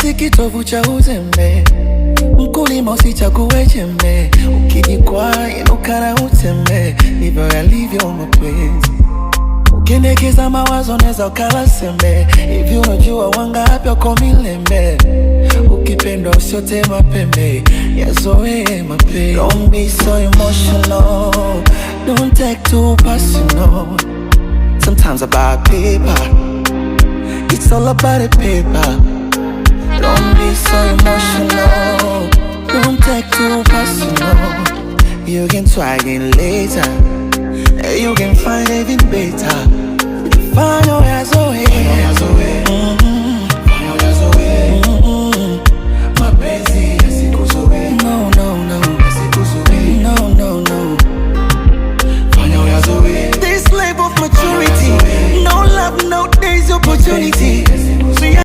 si kitovu cha uzembe, mkulima usichague jembe. Ukijikwaa inuka na utembe, ndivyo yalivyo mapenzi. Ukiendekeza mawazo neza ukala sembe, hivi unajua wangapi wako milembe. Ukipendwa usiote mapembe, yazoe mapenzi. Don't be so emotional, don't take too personal. Sometimes about paper, it's all about the paper. Don't be so emotional, don't take too personal. You can try again later, you can find even better. Find your way,